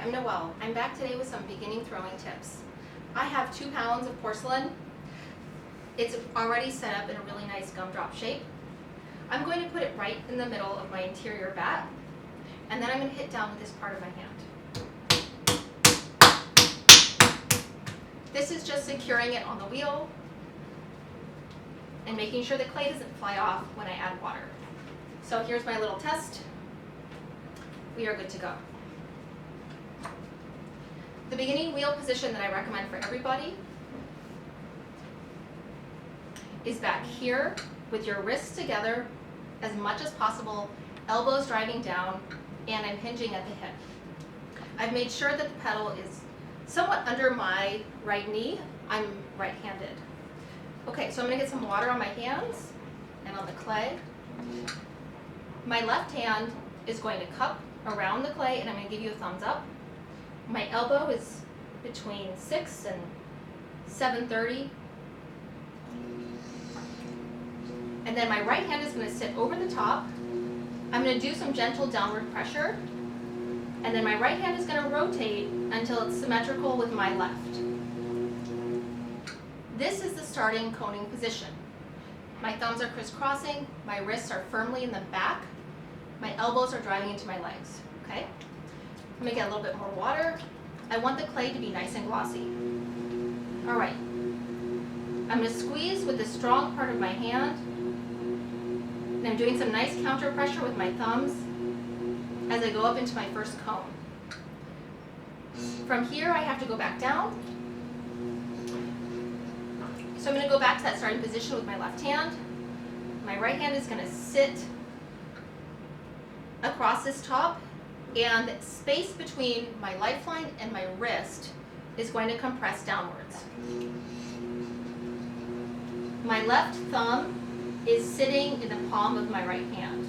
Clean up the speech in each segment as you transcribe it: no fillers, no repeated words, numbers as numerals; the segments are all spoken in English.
I'm Noelle. I'm back today with some beginning throwing tips. I have 2 pounds of porcelain. It's already set up in a really nice gumdrop shape. I'm going to put it right in the middle of my interior bat, and then I'm going to hit down with this part of my hand. This is just securing it on the wheel and making sure the clay doesn't fly off when I add water. So here's my little test. We are good to go. The beginning wheel position that I recommend for everybody is back here with your wrists together as much as possible, elbows driving down, and I'm hinging at the hip. I've made sure that the pedal is somewhat under my right knee. I'm right-handed. Okay, so I'm going to get some water on my hands and on the clay. My left hand is going to cup around the clay, and I'm going to give you a thumbs up. My elbow is between 6 and 7:30. And then my right hand is going to sit over the top. I'm going to do some gentle downward pressure. And then my right hand is going to rotate until it's symmetrical with my left. This is the starting coning position. My thumbs are crisscrossing, my wrists are firmly in the back, my elbows are driving into my legs. Okay? I'm going to get a little bit more water. I want the clay to be nice and glossy. All right. I'm going to squeeze with the strong part of my hand, and I'm doing some nice counter pressure with my thumbs as I go up into my first cone. From here, I have to go back down. So I'm going to go back to that starting position with my left hand. My right hand is going to sit across this top, and the space between my lifeline and my wrist is going to compress downwards. My left thumb is sitting in the palm of my right hand.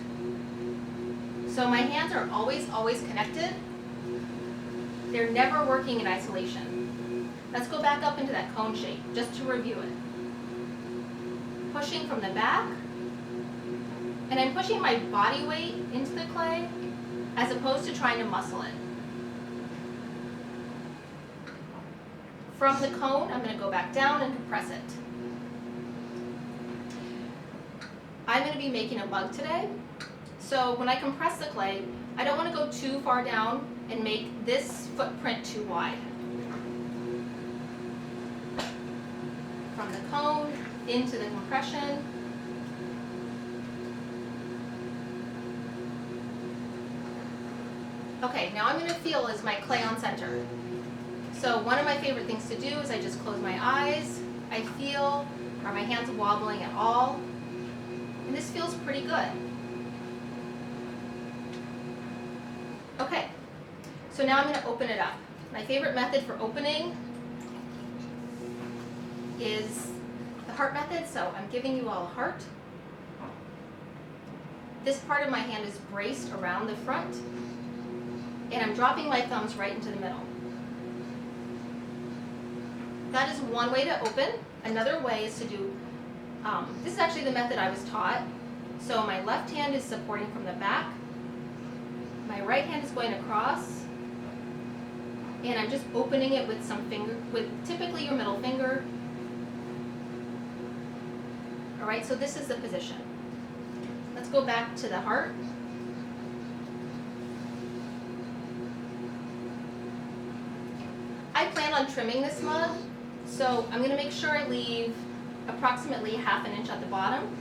So my hands are always connected. They're never working in isolation. Let's go back up into that cone shape, just to review it. Pushing from the back, and I'm pushing my body weight into the clay as opposed to trying to muscle it. From the cone, I'm going to go back down and compress it. I'm going to be making a mug today, so when I compress the clay, I don't want to go too far down and make this footprint too wide. From the cone into the compression. Okay, now I'm going to feel is my clay on center. So one of my favorite things to do is I just close my eyes. I feel, are my hands wobbling at all? And this feels pretty good. Okay, so now I'm going to open it up. My favorite method for opening is the heart method, so I'm giving you all a heart. This part of my hand is braced around the front, and I'm dropping my thumbs right into the middle. That is one way to open. Another way is to do, this is actually the method I was taught. So my left hand is supporting from the back. My right hand is going across, and I'm just opening it with some finger, with typically your middle finger. All right, so this is the position. Let's go back to the heart. I plan on trimming this mug, so I'm going to make sure I leave approximately ½ inch at the bottom.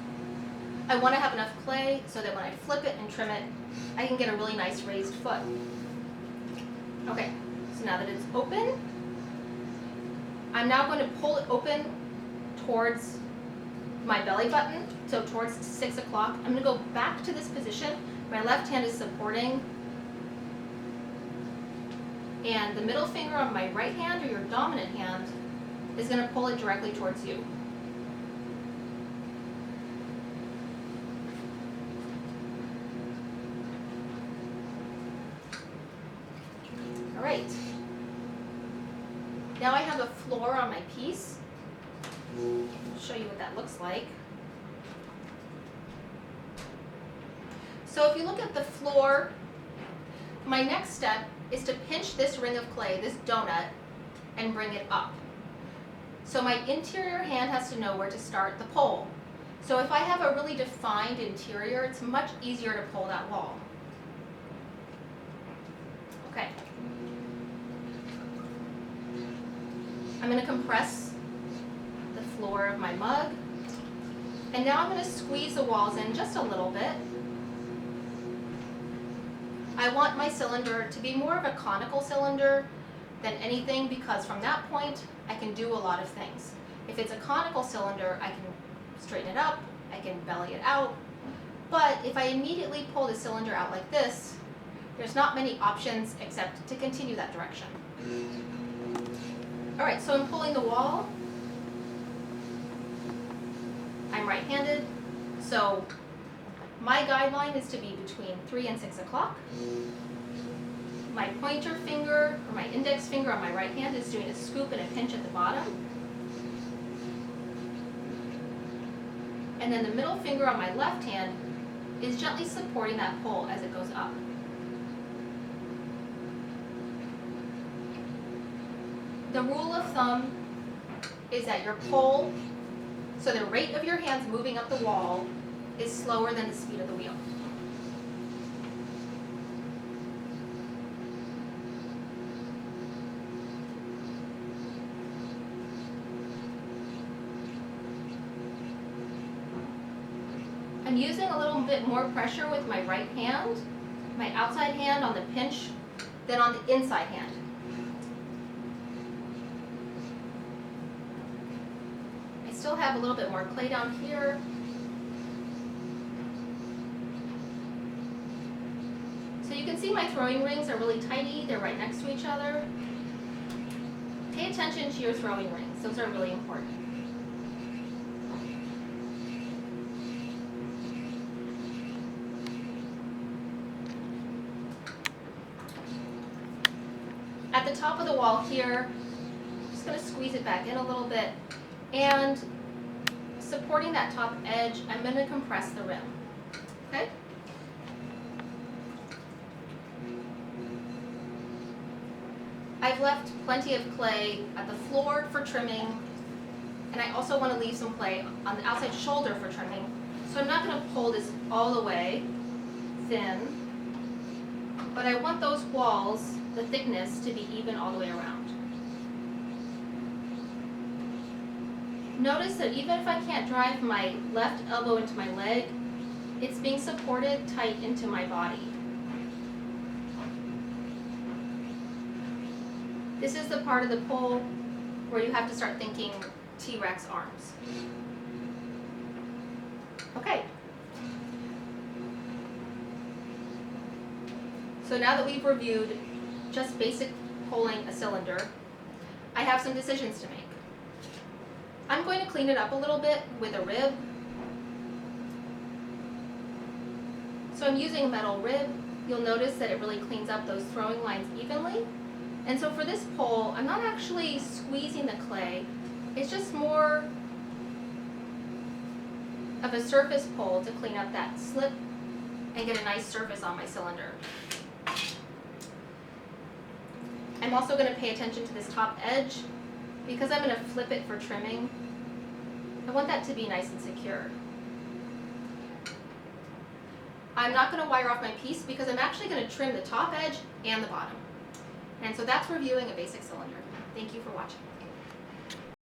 I want to have enough clay so that when I flip it and trim it, I can get a really nice raised foot. Okay, so now that it's open, I'm now going to pull it open towards my belly button, so towards 6 o'clock. I'm going to go back to this position. My left hand is supporting, and the middle finger of my right hand, or your dominant hand, is going to pull it directly towards you. All right. Now I have a floor on my piece. I'll show you what that looks like. So if you look at the floor, My next step is to pinch this ring of clay, this donut, and bring it up. So my interior hand has to know where to start the pole. So if I have a really defined interior, it's much easier to pull that wall. Okay. I'm going to compress the floor of my mug. And now I'm going to squeeze the walls in just a little bit. I want my cylinder to be more of a conical cylinder than anything, because from that point I can do a lot of things. If it's a conical cylinder, I can straighten it up, I can belly it out. But if I immediately pull the cylinder out like this, there's not many options except to continue that direction. All right, so I'm pulling the wall. I'm right-handed, so my guideline is to be between 3 and 6 o'clock. My pointer finger, or my index finger on my right hand, is doing a scoop and a pinch at the bottom. And then the middle finger on my left hand is gently supporting that pole as it goes up. The rule of thumb is that your pole, so the rate of your hands moving up the wall, is slower than the speed of the wheel. I'm using a little bit more pressure with my right hand, my outside hand on the pinch, than on the inside hand. I still have a little bit more clay down here. So you can see my throwing rings are really tiny, they're right next to each other. Pay attention to your throwing rings, those are really important. At the top of the wall here, I'm just going to squeeze it back in a little bit, and supporting that top edge, I'm going to compress the rim. Okay? I've left plenty of clay at the floor for trimming, and I also want to leave some clay on the outside shoulder for trimming. So I'm not going to pull this all the way thin, but I want those walls, the thickness, to be even all the way around. Notice that even if I can't drive my left elbow into my leg, it's being supported tight into my body. This is the part of the pole where you have to start thinking T-Rex arms. Okay. So now that we've reviewed just basic pulling a cylinder, I have some decisions to make. I'm going to clean it up a little bit with a rib. So I'm using a metal rib. You'll notice that it really cleans up those throwing lines evenly. And so for this pole, I'm not actually squeezing the clay. It's just more of a surface pull to clean up that slip and get a nice surface on my cylinder. I'm also going to pay attention to this top edge because I'm going to flip it for trimming. I want that to be nice and secure. I'm not going to wire off my piece because I'm actually going to trim the top edge and the bottom. And so that's reviewing a basic cylinder. Thank you for watching.